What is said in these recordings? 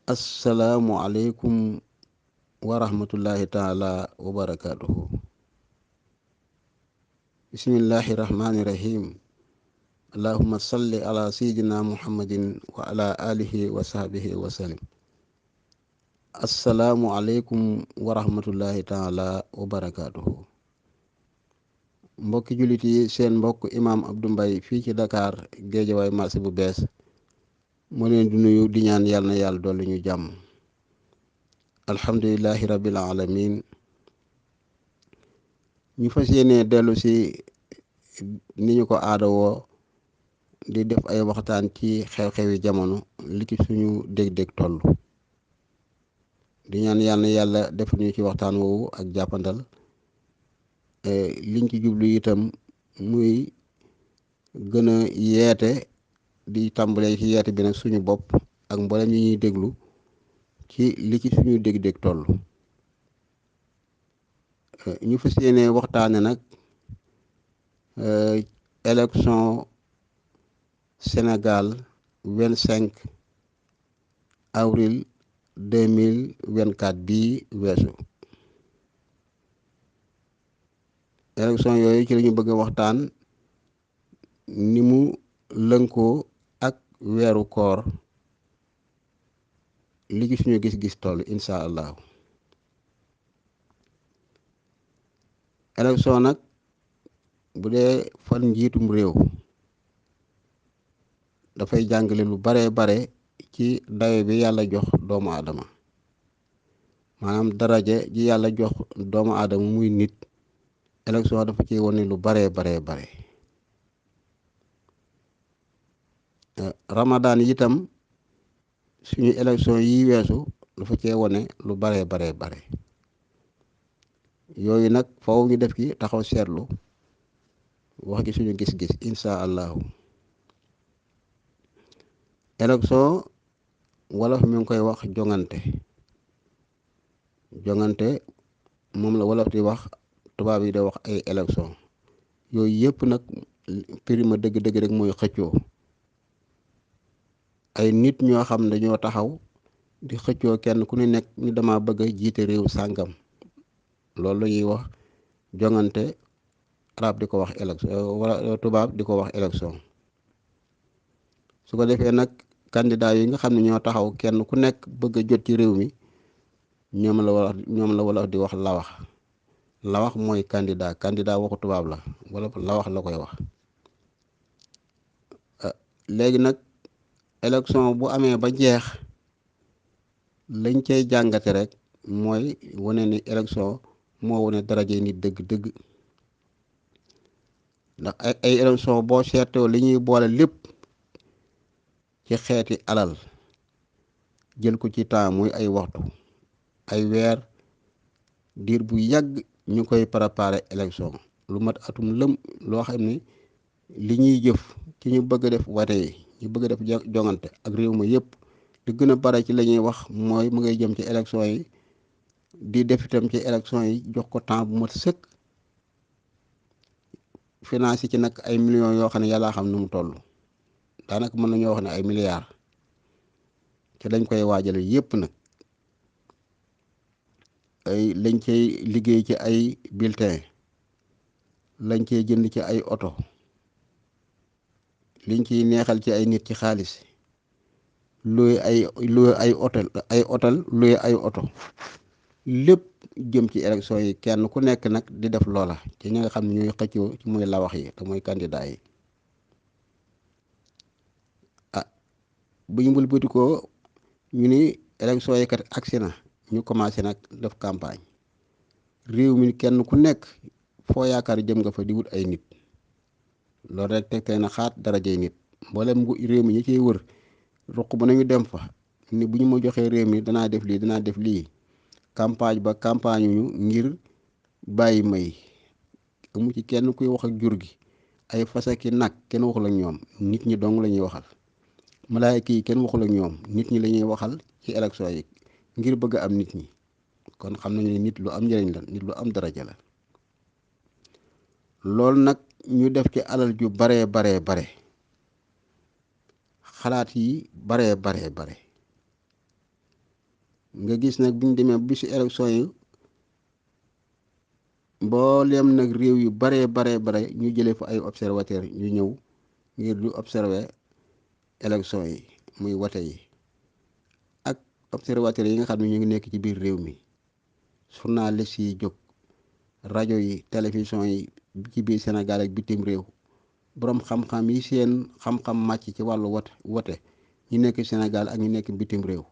asalaamualeykum wa rahmatullahi taala wa barakaatuhu. bismillahi rahmaani rahim. allahumma salli ala sayyidina muhammadin wa ala alihi wa sahbihi wa sallim. asalaamualeykum wa rahmatullahi taala wa barakaatuhu. mbokki jullit yi, seen mbokk imaam Abdou Mbaye fii ci Dakar Géejawaay marché bu bees moo leen di nuyu di ñaan yàlla na yàlla dolli ñu jàmm. alhamdulillahi rabbil alamin. ñu fas yéene dellu si ni ñu ko aadawoo di def ay waxtaan ci xew-xewi jamono li ci suñu dég-dég toll. di ñaan yàlla def ñu ci waxtaan woowu ak jàppandal liñ ci jublu itam muy gën a yeete di tàmbalee ci yeete bi nag suñu bopp ak mboolem ñi ñuy déglu ci li ci suñu dég-dég toll. ñu fas yéene waxtaane nag élection Sénégal 25 avril 2024 bii weesu. élection yooyu ci la ñu bëgg a waxtaan ni mu lënkoo ak weeru koor li ci suñu gis-gis toll incha allahu. élection nag bu dee fal njiitum réew dafay jàngale lu bare ci dayo bi yàlla jox doomu aadama, maanaam daraja ji yàlla jox doomu aadama muy nit. élection dafa ci wane lu bare Ramadan itam suñu élection yi weesu dafa cee wane lu bare yooyu nag faw ñu def ci taxaw seetlu wax ci suñu gis-gis incha allahu. élection wolof mi ngi koy wax jongante moom la wolof di wax, tubaab yi da wax ay élection. yooyu yëpp nag prima dëgg-dëgg rek mooy xëccoo. ay nit ñoo xam ne dañoo taxaw di xëccoo kenn ku ne nekk ni dama bëgg a jiite réew sàngam. loolu la ñuy wax jongante, arab di ko wax élection wala tubaab di ko wax élection. su ko defee nag candidat yi nga xam ne ñoo taxaw kenn ku nekk bëgg a jot ci réew mi ñoom la wala di wax lawax mooy candidat waxu tubaab la wala lawax la koy wax. léegi nag élection bu amee ba jeex lañ cay jàngate rek mooy wane ni élection moo wane daraje nit dëgg-dëgg. ndax ay élection boo seetoo li ñuy boole lépp ci xeeti alal jël ko ci temps muy ay waxtu ay weer diir bu yàgg ñu koy préparer élection lu mat atum lëm loo xam ne li ñuy jëf ci ñu bëgg a def wate yi ñu bëgg a def jongante ak réew ma yëpp li gën a bare ci la ñuy wax mooy mu ngay jëm ci élection yi di def itam ci élection yi jox ko temps bu mat sëkk. finance ci nag ay millions yoo xam ne yàllaa xam nu mu toll daanaka mën nañoo wax ne ay milliards ci lañ koy waajale yépp nag. ay lañ cay liggéey ci ay bulletin, lañ cey jënd ci ay oto, liñ ciy neexal ci ay nit ci xaalis, luy ay hôtel luy ay oto, lépp jëm ci élection yi. kenn ku nekk nag di def loola ci ñi nga xam ne ñooy xëccoo ci muy lawax yi te mooy candidat yi. bu ñu wëlbatikoo ñu ni élection yi kat agsi na, ñu commencé nag def campagne. réew mi kenn ku nekk foo yaakaar jëm nga fa di wut ay nit. loolu rek tegtee na xaat darajey nit. mboolem réew mi ñi ciy wër ruq ba nañu dem fa ni bu ñu ma joxee réew mi danaa def lii campagne ba campagne ñu ngir bàyyi may. amu ci kenn kuy wax ak jur gi ay fasaki nag kenn waxul ak ñoom, nit ñi dong la ñuy waxal. malaayka yi kenn waxul ak ñoom, nit ñi la ñuy waxal ci élection yi ngir bëgg a am nit ñi. kon xam nañu ne nit lu am njëriñ la, nit lu am daraja la. loolu nag ñu def ci alal ju bare xalaat yi bare nga gis nag bu ñu demee bisu élection yi mbooleem nag réew yu baree bare ñu jëlee fa ay observateur ñu ñëw ngir du observer élection yi muy wote yi ak observateur yi nga xam ne ñu ngi nekk ci biir réew mi journaliste yi jóg rajo yi télévision yi ci biir Sénégal ak bitim réew boroom xam-xam yi seen xam-xam màcc ci wàllu wote ñu nekk Sénégal ak ñu nekk bitim réew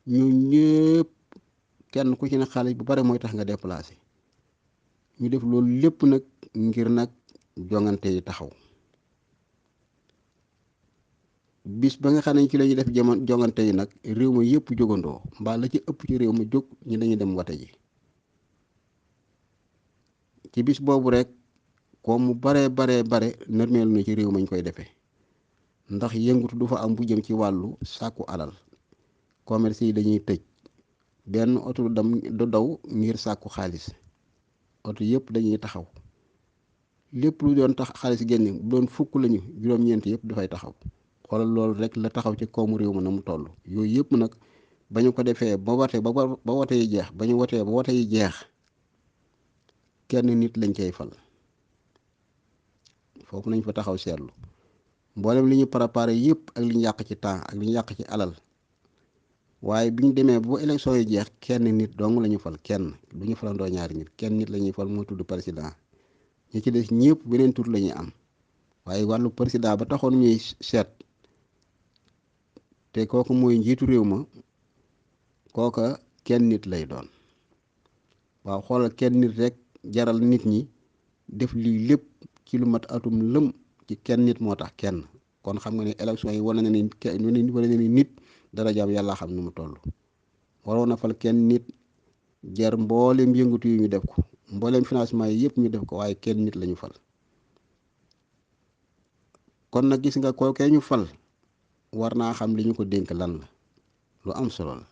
ñu ñëpp kenn ku ci ne xaalis bu bare mooy tax nga déplacé ñu def loolu lépp nag ngir nag jongante yi taxaw bis ba nga xam ne ci la ñuy def jongante yi nag réew ma yëpp jógandoo mbaa la ci ëpp ci réew ma jóg ñu dañuy dem wate ji ci bis boobu rek comme mu bare nërmeelu na ci réew mañ koy defee ndax yëngutu du fa am bu jëm ci wàllu sàkku alal commerce yi dañuy tëj benn oto du daw ngir sàkku xaalis oto yëpp dañuy taxaw lépp lu doon tax xaalis génn bu doon fukk lañu juróom-ñeent yëpp dafay taxaw xoolal loolu rek la taxaw ci koomu réew ma na mu toll yooyu yëpp nag ba ñu ko defee ba wote yi jeex ba ñu wotee ba wote yi jeex kenn nit lañ cay fal foofu nañ fa taxaw seetlu mboolem li ñu préparé yëpp ak li ñu yàq ci temps ak li ñu yàq ci alal waaye bi ñu demee ba élection yi jeex kenn nit dong la ñu fal kenn du ñu falandoo ñaari nit kenn nit la ñuy fal moo tudd président ñi ci des ñëpp beneen tur la ñuy am waaye wàllu président ba taxoon ñuy seet te kooku mooy njiitu réew ma kooka kenn nit lay doon waaw xoolal kenn nit rek jaral nit ñi def lii lépp ci lu mat atum lëm ci kenn nit moo tax kenn kon xam nga ne élection yi wane na ni nit dara jaam yàlla xam nu mu toll waroon na fal kenn nit jar mbooleem yëngatu yi ñu def ko mbooleem financement yi yëpp ñu def ko waaye kenn nit lañu fal kon nag gis nga kookee ñu fal war naa xam li ñu ko dénk lan la lu am solo la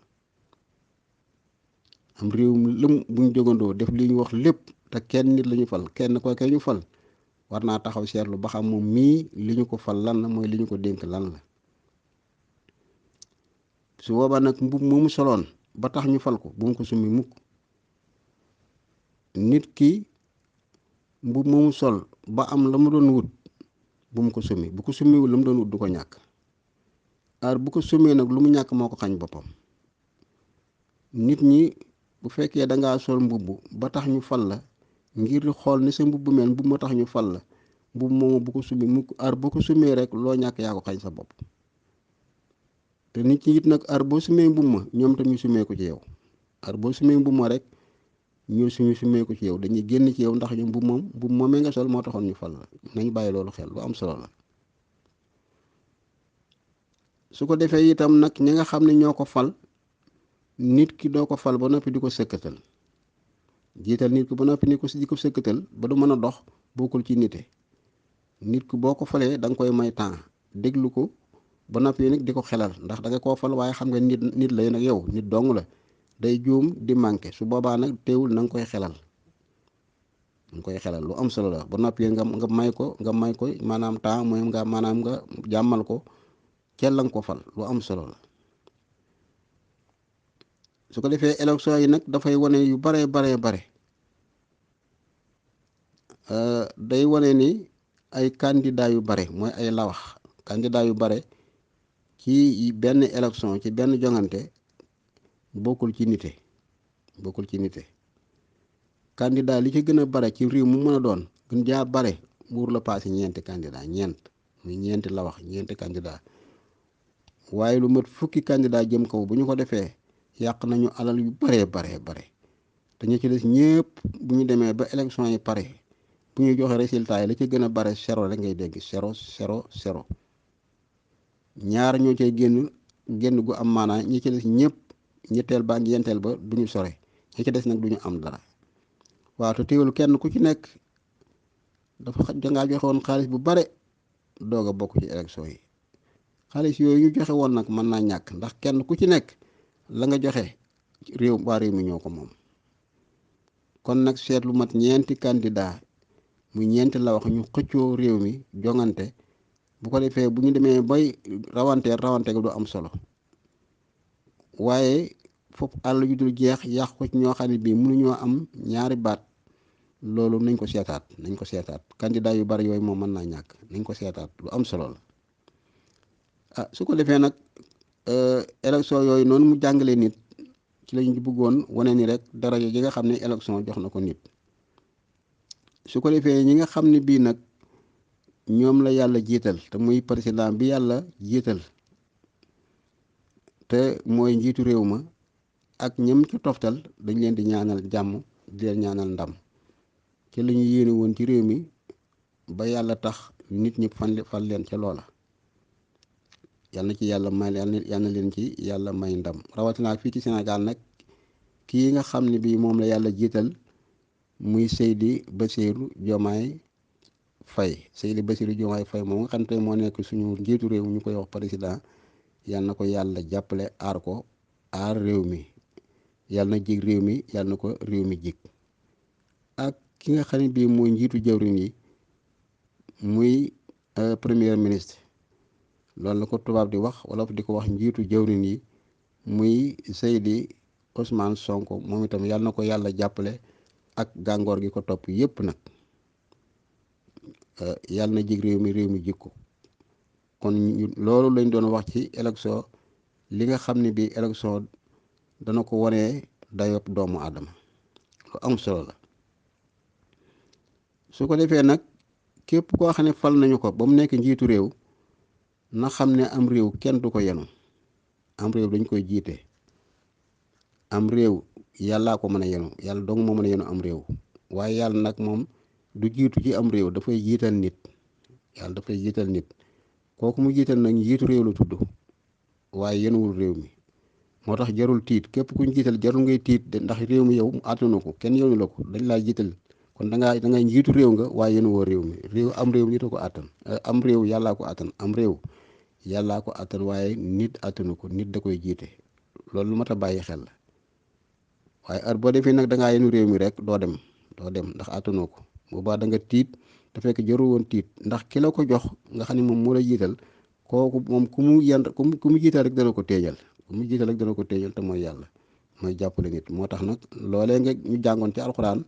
am réew lëm buñ jógandoo def li ñu wax lépp te kenn nit lañu fal kenn kookee ñu fal war naa taxaw seetlu ba xam moom mii li ñu ko fal lan la mooy li ñu ko dénk lan la su boobaa nag mbub moomu soloon ba tax ñu fal ko bu mu ko summi mukk nit ki mbub moomu sol ba am la mu doon wut bu mu ko summi bu ko summiwul la mu doon wut du ko ñàkk bu ko summee nag lu mu ñàkk moo ko xañ boppam nit ñi bu fekkee dangaa sol mbubb ba tax ñu fal la ngir xool ni sa mbubb mel mbubb ma tax ñu fal la mbubb moomu bu ko summi mukk boo ko summee rek loo ñàkk yaa ko xañ sa bopp te nit ñi it nag boo sumee mbubb ma ñoom tam ñu sumee ko ci yow boo sumee mbubb ma rek ñu sumee ko ci yow dañuy génn ci yow ndax ñu mbubb moomee nga sol moo taxoon ñu fal la nañ bàyyi loolu xel lu am solo la su ko defee itam nag ñi nga xam ne ñoo ko fal nit ki doo ko fal ba noppi di ko sëkkatal jiital nit ki ba noppi di ko sëkkatal ba du mën a dox bokkul ci nite nit ki boo ko falee da nga koy may temps déglu ko ba noppi nag di ko xelal ndax da nga koo fal waaye xam nga nit lay nag yow nit dong la day juum di manqué su boobaa nag teewul na nga koy xelal lu am solo la ba noppi nga may ko maanaam temps mooy nga jàmmal ko ca la nga ko fal lu am solo la su ko defee élection yi nag dafay wane yu bare day wane ni ay candidat yu bare mooy ay lawax candidat yu bare ci benn élection ci benn jongante bokkul ci nite candidat li ci gën a bare ci réew mu mën a doon gën jaa bare muur la paase ñeenti candidat ñeenti lawax ñeenti candidat waaye lu mat fukki candidat jëm kaw bu ñu ko defee yàq nañu alal yu bare te ñu ci des ñëpp bu ñu demee ba élection yi pare bu ñu joxe résultat yi la ci gën a bare zéro rek ngay dégg zéro ñaar ñoo cay génn gu am maanaa ñi ci des ñëpp ñetteel ba ak ñeenteel ba du ñu sore ñi ci des nag du ñu am dara waaw te teewul kenn ku ci nekk dangaa joxe woon xaalis bu bare doog a bokk ci élection yi xaalis yooyu ñu joxe woon nag mën naa ñàkk ndax kenn ku ci nekk la nga joxe waa réew mi ñoo ko moom kon nag seet lu mat ñeenti candidat mu ñeenti la wax ñu xëccoo réew mi jongante bu ko defee bu ñu demee bay rawante du am solo waaye foofu àll yu dul jeex yàq ko ci ñoo xam ne bii mënuñoo am ñaari baat loolu nañ ko seetaat candidat yu bari yooyu moom mën naa ñàkk nañ ko seetaat lu am solo la su ko defee nag élection yooyu noonu mu jàngalee nit ci lañ bëggoon wane ni rek daraja ji nga xam ne élection jox na ko nit su ko defee ñi nga xam ne bii nag ñoom la yàlla jiital te muy président bi yàlla jiital te mooy njiitu réew ma ak ñëm ci toftal dañ leen di ñaanal jàmm di leen ñaanal ndam ci la ñu yéene woon ci réew mi ba yàlla tax nit ñi fal leen ca loola yal na ci yàlla may yal na leen ci yàlla may ndam rawatina fii ci Sénégal nag kii nga xam ne bii moom la yàlla jiital muy Seydi Bassirou Diomaye Faye moom nga xam te moo nekk suñu njiitu réew ñu koy wax président yal na ko yàlla jàppale aar ko aar réew mi yal na jig réew mi yal na ko réew mi jig ak ki nga xam ne bii mooy njiitu jawriñ yi muy premier ministre loolu la ko tubaab di wax wala di ko wax njiitu jawriñ yi muy Seydi Ousmane Sonko moom itam yal na ko yàlla jàppale ak gàngoor gi ko topp yépp nag yal na jig réew mi jig ko kon loolu lañ doon wax ci élection li nga xam ne bii élection dana ko wanee dayob doomu aadama lu am solo la su ko defee nag képp koo xam ne fal nañu ko ba mu nekk njiitu réew na xam ne am réew kenn du ko yenu am réew dañ koy jiite am réew yàllaa ko mën a yenu yàlla dong moo mën a yenu am réew waaye yàlla nag moom du jiitu ci am réew dafay jiital nit yàlla dafay jiital nit kooku mu jiital nag njiitu réew la tudd waaye yenuwul réew mi moo tax jarul tiit képp kuñ jiital jarul ngay tiit ndax réew mi yow àttanu ko kenn yenu la ko dañ laa jiital kon dangay njiitu réew nga waaye yenuwoo réew mi am réew nit a ko àttan am réew yàllaa ko àttan am réew yàllaa ko àttan waaye nit àttanu ko nit da koy jiite loolu lu mat a bàyyi xel la waaye at boo defee nag dangaa yenu réew mi rek doo dem ndax àttanoo ko boobaa da nga tiit te fekk jarul woon tiit ndax ki la ko jox nga xam ne moom moo la jiital kooku moom ku mu jiital rek dana ko téeñal te mooy yàlla mooy jàppale nit moo tax nag loolee nga ñu jàngoon ci alxuraan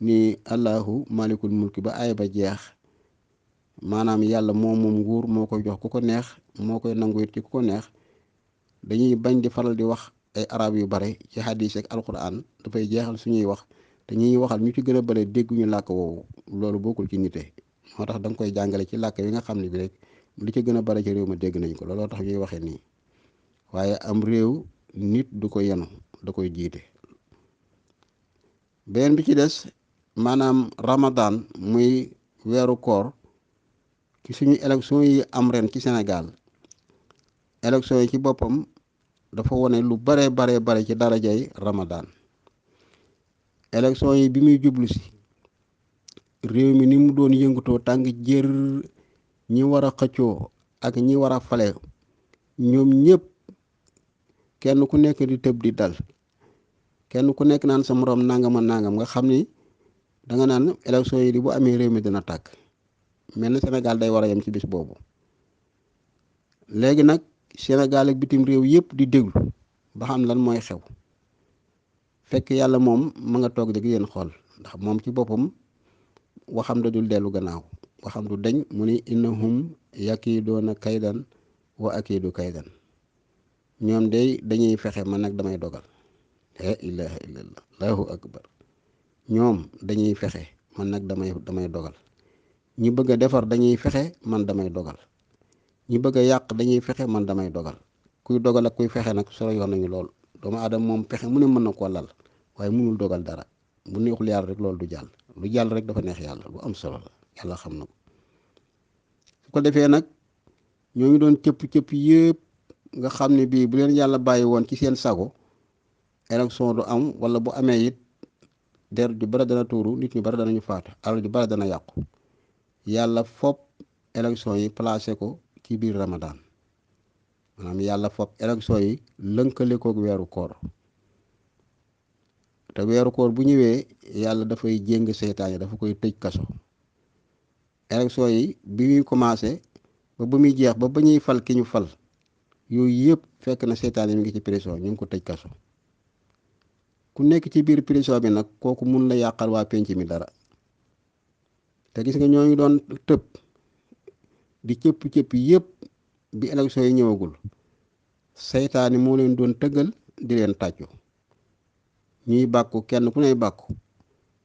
ni allahu malikul mulki ba aaya ba jeex maanaam yàlla moom nguur moo koy jox ku ko neex moo koy nangu it ci ku ko neex dañuy bañ di faral di wax ay arab yu bare ci hadis ak alxuraan dafay jeexal suñuy wax te ñuy waxal ñu ci gën a bare dégguñu làkk woowu loolu bokkul ci nite moo tax da nga koy jàngale ci làkk yi nga xam ne bi rek li ci gën a bare ci réew ma dégg nañ ko looloo tax ñuy waxee nii waaye am réew nit du ko yenu da koy jiite. beneen bi ci des maanaam Ramadan muy weeru koor ci suñu élection yi am ren ci Sénégal élection yi ci boppam dafa wone lu bare ci darajay Ramadan élection yi bi muy jublu si réew mi ni mu doon yëngutoo tàng jër ñi war a xëccoo ak ñi war a fale ñoom ñëpp kenn ku nekk di tëb di dal kenn ku nekk naan sa moroom nangam nga xam ni danga naan élection yi di bu amee réew mi dina tàkk mel na Sénégal day war a yem ci bis boobu léegi nag Sénégal ak bitim réew yëpp di déglu ba xam lan mooy xew fekk yàlla moom ma nga toog di yéen xool ndax moom ci boppam waxam da dul dellu gannaaw waxam du deñ mu ni innahum yakiidoona kaydan wa akiidu kaydan ñoom dañuy fexe man nag damay dogal la ilaha illallah allahu akbar ñoom dañuy fexe man nag damay dogal ñi bëgg a defar dañuy fexe man damay dogal ñi bëgg a yàq dañuy fexe man damay dogal kuy dogal ak kuy fexe nag solo yoon nañu lool doomu aadama moom pexe mu ne mën na koo lal waaye mënul dogal dara bu neexul yàlla rek loolu du jàll lu jàll rek dafa neex yàlla lu am solo la yàlla xam na ko su ko defee nag ñoo ngi doon cëpp yëpp nga xam ne bii bu leen yàlla bàyyi woon ci seen sago élection du am wala bu amee it der ju bari dana tuuru nit ñu bari danañu faatu alal ju bari dana yàqu yàlla fopp élection yi placé ko ci biir Ramadan maanaam yàlla fopp élection yi lënkale koog weeru koor te weeru koor bu ñëwee yàlla dafay jéng seytaane dafa koy tëj kaso élection yi bi muy commencé ba muy jeex ba ñuy fal ki ñu fal yooyu yëpp fekk na seytaane mi ngi ci prison ñu ngi ko tëj kaso ku nekk ci biir prison bi nag kooku mun la yàqal waa penc mi dara te gis nga ñooñu doon tëb di cëpp-cëpp yëpp bi élection yi ñëwagul seytaane moo leen doon tëggal di leen tàccu ñuy bàkku kenn ku ney bàkku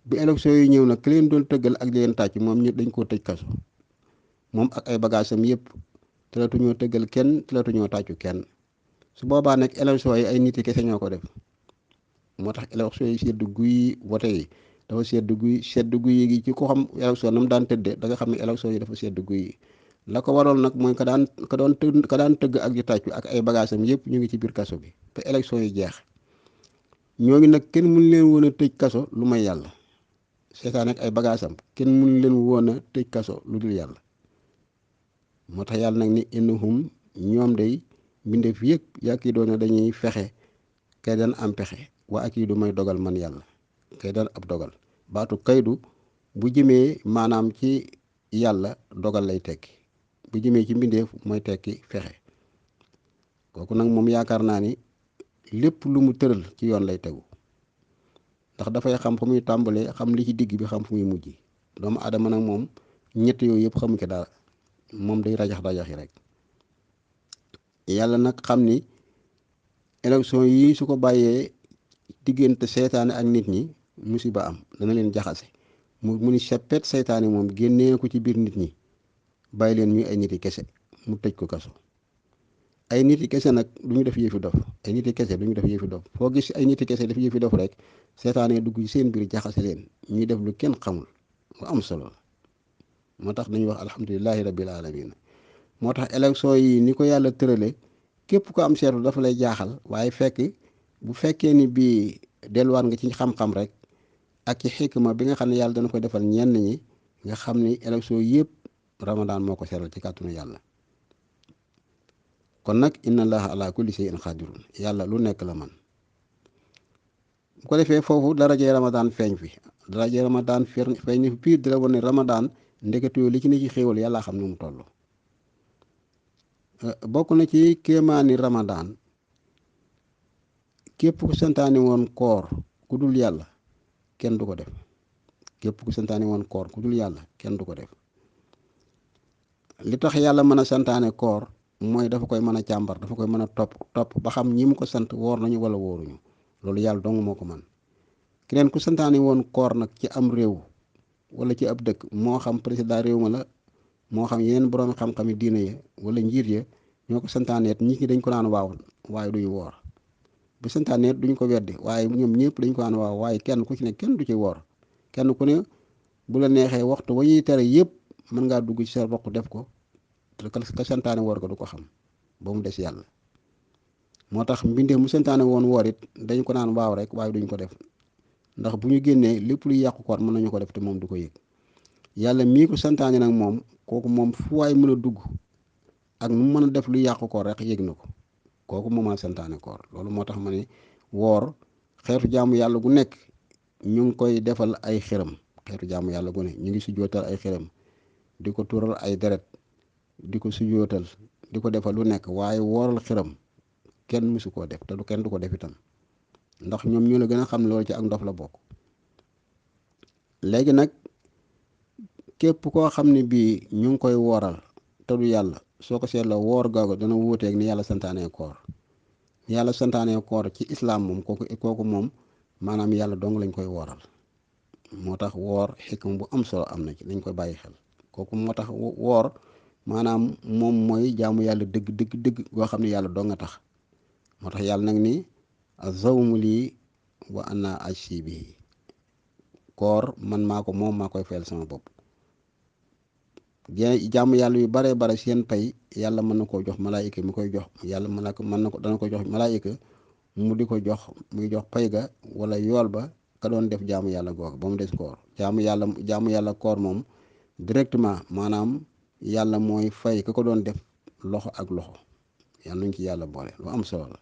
bi élection yi ñëw nag ki leen doon tëggal ak di leen tàccu moom ñu dañ koo tëj kaso moom ak ay bagaasam yëpp telatuñoo tëggal kenn telatuñoo tàccu kenn su boobaa nag élection yi ay nit yi kese ñoo ko def moo tax élection yi sedd guy vote yi dafa sedd guy gi ci ko xam élection na mu daan tëddee da nga xam ne élection yi dafa sedd guy la ko waroon nag mooy ka daan tëgg ak di tàccu ak ay bagaasam yëpp ñu ngi ci biir kaso bi te élection yi jeex ñooñu nag kenn mun leen woon a tëj kaso lu may yàlla seetaan ak ay bagaasam kenn mun leen woon a tëj kaso lu dul yàlla moo tax yàlla nag ni innahum ñoom day mbindeef yëpp yàkki doona dañuy fexe kay daan am pexe waa ak yi du may dogal man yàlla kay daan ab dogal baatu kaydu bu jëmee maanaam ci yàlla dogal lay tekki bu jëmee ci mbindeef mooy tekki fexe kooku nag moom yaakaar naa ni lépp lu mu tëral ci yoon lay tegu ndax dafay xam fu muy tàmbalee xam li ci digg bi xam fu muy mujj doomu aadama nag moom ñett yooyu yëpp xamu ci dara moom day rajax yi rek yàlla nag xam ni élection yi su ko bàyyee diggante seytaane ak nit ñi musiba am dana leen jaxase mu ni seppet seytaane moom génnee ko ci biir nit ñi bàyyi leen ñuy ay nit yi kese mu tëj ko kaso ay nit yi kese nag du ñu def yëfi dof ay nit yi kese du ñu def yëfi dof foo gis ay nit yi kese def yëfi dof rek seytaane dugg ci seen biir jaxase leen ñuy def lu kenn xamul lu am solo moo tax dañuy wax alhamdulilahi rabbil alamin moo tax élection yi ni ko yàlla tërale képp ko am seetlu dafa lay jaaxal waaye bu fekkee ni bii delluwaat nga ci xam-xam rek ak ci xikma bi nga xam ne yàlla dana ko defal ñenn ñi nga xam ni élection yëpp ramadan moo ko seeral ci kàttanu yàlla kon nag inna allaha ala kulli shay'in qadirun yàlla lu nekk la man bu ko defee foofu darajee ramadan feeñ fi darajee ramadan feeñ fi piir di la wane ramadan ndeketewoo li ci ne ci xéewal yàlla xam ne mu toll bokk na ci kéemaani ramadan képp ku santaane woon koor ku dul yàlla kenn du ko def képp ku santaane woon koor ku dul yàlla kenn du ko def li tax yàlla mën a santaane koor mooy dafa koy mën a càmbar dafa koy mën a topp ba xam ñi mu ko sant woor nañu wala wóoruñu loolu yàlla dong moo ko man keneen ku santaane woon koor nag ci am réew wala ci ab dëkk moo xam président réew ma la moo xam yeneen borom xam-xami diina ya wala njiit ya ñoo ko santaaneet nit ñi dañ ko naan waaw waaye duñu woor bu santaaneet duñ ko weddi waaye ñoom ñëpp dañ ko naan waaw waaye kenn ku ci ne kenn du ci woor kenn ku ne bu la neexee waxtu wa ñuy tere yëpp mën ngaa dugg ci sa roq def ko te ka santaane woor ko du ko xam ba mu des yàlla moo tax mbindee mu santaane woon woor it dañ ko naan waaw rek waaye duñ ko def ndax bu ñu génnee lépp luy yàqu koor mën nañu ko def te moom du ko yëg yàlla mii ko santaane nag moom kooku moom fu waay mën a dugg ak nu mën a def lu yàqu koor rek yëg na ko kooku moo mën a santaane koor loolu moo tax ma ne woor xeetu jaamu yàlla gu nekk ñu ngi koy defal ay xëram xeetu jaamu yàlla gu ne ñu ngi sujjootal ay xëram di ko tural ay deret di ko sujjootal di ko defal lu nekk waaye wooral xëram kenn mësu koo def te kenn du ko def itam ndax ñoom ñu la gën a xam loolu ci ak ndof la bokk léegi nag képp koo xam ne bii ñu ngi koy wooral te du yàlla soo ko seetloo woor googu dana wuuteeg ni yàlla santaanee koor ni yàlla santaanee koor ci islam moom kooku moom maanaam yàlla dong lañ koy wooral moo tax woor xikma bu am solo am na ci lañ koy bàyyi xel kooku moo tax woor maanaam moom mooy jaamu yàlla dëgg goo xam ne yàlla dong nga tax moo tax yàlla nag ni azawmu lii wa ana ajsi bihi koor man maa ko moom maa koy fayal sama bopp jaamu yàlla yu bare bare seen pay yàlla mën na koo jox malaayika mi koy jox yàlla mën na ko dana ko jox malaayika mu di ko jox muy jox pay ga wala yool ba ka doon def jaamu yàlla googu ba mu des koor jaamu yàlla koor moom directement maanaam yàlla mooy fay ka ko doon def loxo ak loxo yàlla nañ ci yàlla boole lu am solo la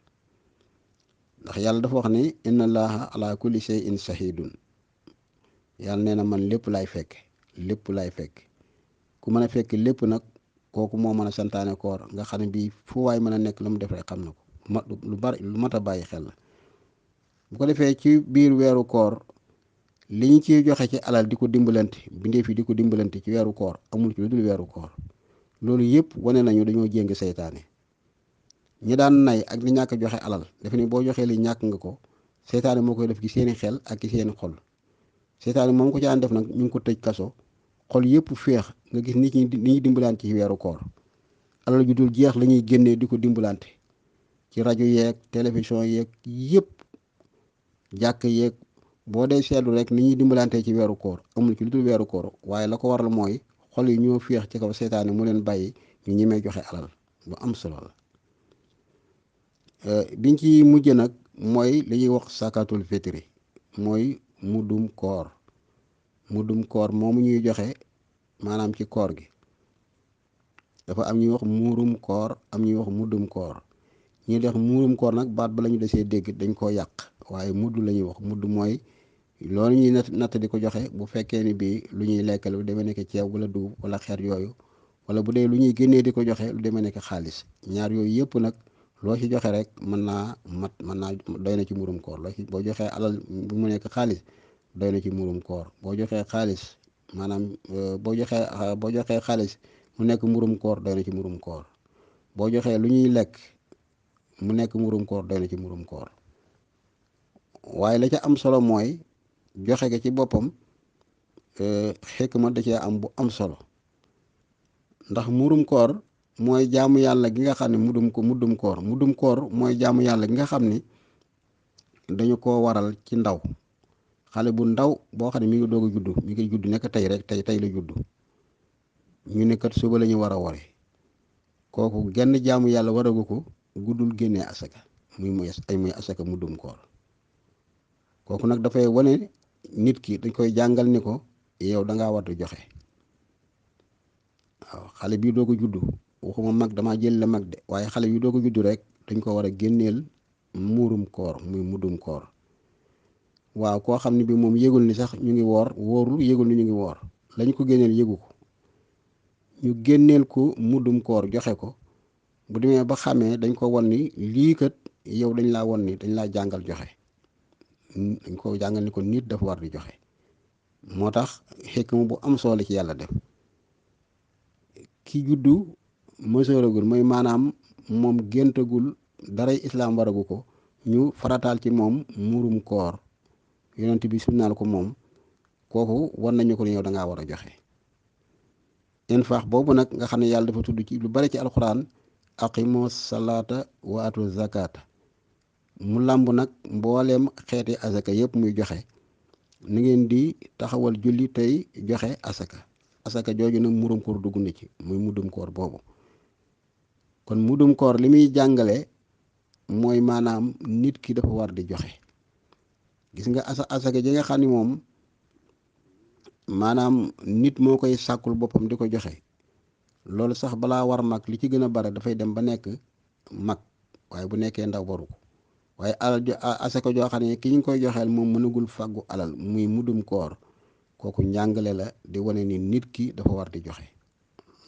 ndax yàlla dafa wax ni inna allaha ala kulli shay'in shahidun yàlla nee na man lépp laay fekk ku mën a fekk lépp nag kooku moo mën a santaane koor nga xam ne bii fu waay mën a nekk lu mu def rek xam na ko lu bari lu mat a bàyyi xel la bu ko defee ci biir weeru koor li ñu ciy joxe ci alal di ko dimbalante bindeef yi di ko dimbalante ci weeru koor amul ci lu dul weeru koor loolu yëpp wane nañu dañoo jéng seytaane ñi daan nay ak di ñàkk joxe alal defe ni boo joxee li ñàkk nga ko seytaane moo koy def ci seeni xel ak ci seeni xol seytaane moom ko ci daan def nag ñu ngi ko tëj kaso xol yëpp féex nga gis nit ñi ni ñuy dimbalante ci weeru koor alal ju dul jeex la ñuy génnee di ko dimbalante ci rajo yeeg télévision yeeg yëpp jàkk yeeg boo dee seetlu rek ni ñuy dimbalante ci weeru koor amul ci lu dul weeru koor waaye la ko waral mooy xol yi ñoo féex ci kaw seytaane mu leen bàyyi ñu ñemee joxe alal lu am solo la biñ ci mujj nag mooy li ñuy wax sakatul fitri mooy muddum koor moomu ñuy joxe maanaam ci koor gi dafa am ñuy wax muurum koor am ñuy wax muddum koor ñuy def muurum koor nag baat ba la ñu desee dégg dañ koo yàq waaye mudd la ñuy wax mudd mooy loolu ñuy natt di ko joxe bu fekkee ni bii lu ñuy lekk lu demee nekk ceeb wala dugub wala xeet yooyu wala bu dee lu ñuy génnee di ko joxe lu demee nekk xaalis ñaar yooyu yëpp nag loo ci joxe rek mën naa doy na ci murum koor boo joxee alal bu mu nekk xaalis doy na ci murum koor boo joxee xaalis maanaam boo joxee xaalis mu nekk murum koor doy na ci murum koor boo joxee lu ñuy lekk mu nekk murum koor doy na ci murum koor waaye la ca am solo mooy joxe ga ci boppam xikma da cee am bu am solo ndax murum koor mooy jaamu yàlla gi nga xam ne muddum koor mooy jaamu yàlla gi nga xam ni dañu ko waral ci ndaw xale bu ndaw boo xam ne mi ngi doog a juddu mi ngi juddu nekk tey rek tey la juddu ñu ne kat suba la ñu war a wore kooku genn jaamu yàlla waragu ko guddul génnee asaka muy asaka muddum koor kooku nag dafay wane nit ki dañ koy jàngal ni ko yow dangaa war di joxe waaw xale bii doog a juddu waxuma mag damaa jël la mag de waaye xale bii doog a juddu rek dañ ko war a génneel muurum koor muy muddum koor waaw koo xam ne bi moom yëgul ni sax ñu ngi wóorul yëgul ni ñu ngi woor lañ ko génneel yëgu ko ñu génneel ko muddum koor joxe ko bu demee ba xamee dañ ko won ni lii kat yow dañ laa won ni dañ laa jàngal joxe dañ ko jàngal ni ko nit dafa war di joxe moo tax xikma bu am solo ci yàlla def ki juddu mësooragul mooy maanaam moom géntagul daray islaam waragu ko ñu farataal ci moom muurum koor yonent bi sunnaal ko moom kooku war nañu ko ne yow dangaa war a joxe infaax boobu nag nga xam ne yàlla dafa tudd ci lu bari ci alxuraan aqimu salaata wa atu zakata mu làmb nag mbooleem xeeti asaka yëpp muy joxe ni ngeen di taxawal julli tey joxe asaka jooju nag murum koor dugg na ci muy muddum koor boobu kon muddum koor li muy jàngale mooy maanaam nit ki dafa war di joxe gis nga asaka ji nga xam ni moom maanaam nit moo koy sàkkul boppam di ko joxe loolu sax balaa war mag li ci gën a bare dafay dem ba nekk mag waaye bu nekkee ndaw waru ko waaye alal asaka joo xam ne ki ñu koy joxeel moom mënagul fàggu alal muy muddum koor kooku njàngale la di wane ni nit ki dafa war di joxe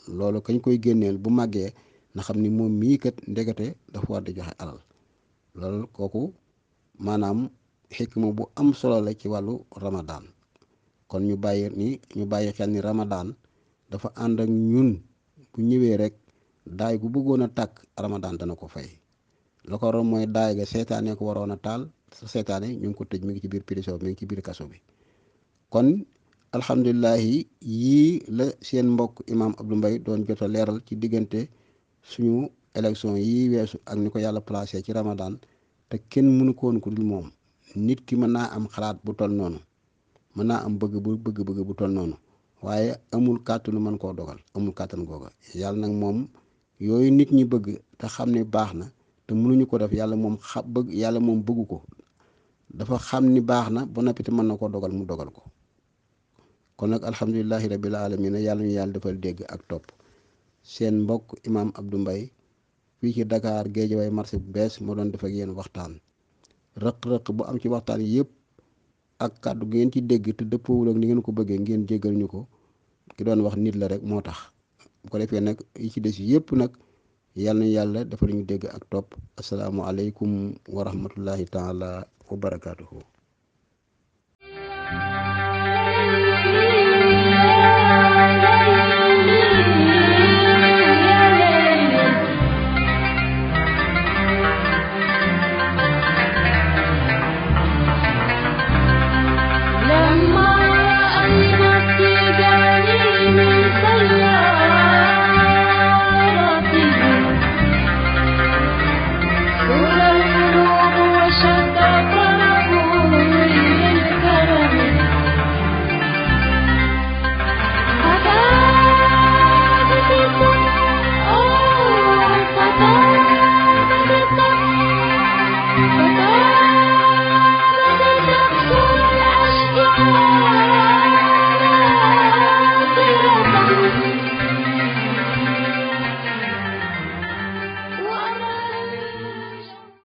loolu kañ koy génneel bu màggee na xam ni moom mii kat ndekete dafa war di joxe alal loolu kooku maanaam xikma bu am solo la ci wàllu Ramadan kon ñu bàyyi xel ni Ramadan dafa ànd ak ñun bu ñëwee rek daay gu bëggoon a tàkk Ramadan dana ko fay la ko waroon mooy daay ga seytaane ko waroon a taal sa seytaane ñu ngi ko tëj mi ngi ci biir prison mi ngi ci biir kaso bi kon alhamdulilahi yii la seen mbokk imaam Abdou Mbaye doon jot a leeral ci diggante suñu élection yi weesu ak ni ko yàlla placé ci Ramadan te kenn mënu ko woon ku dul moom nit ki mën naa am xalaat bu toll noonu mën naa am bëgg-bëgg bu toll noonu waaye amul kàttanu mën koo dogal amul kàttan googa yàlla nag moom yooyu nit ñi bëgg te xam ne baax na te mënuñu ko def yàlla moom bëggu ko dafa xam ni baax na ba noppi te mën na koo dogal mu dogal ko kon nag alhamdulilahi rabbil alamin yàlla ñu yàlla defal dégg ak topp seen mbokk imaam Abdou Mbaye fii ci Dakar Guédiawaye marché bu bees moo doon def ak yéen waxtaan rëq-rëq bu am ci waxtaan yëpp ak kàddu gi ngeen ci dégg te dëppoowul ak ni ngeen ko bëggee ngeen jéggal ñu ko ki doon wax nit la rek moo tax bu ko defee nag yi ci des yëpp nag yàlla na yàlla defal ñu dégg ak topp asalaamualeykum wa rahmatullahi taala wa barakaatuhu.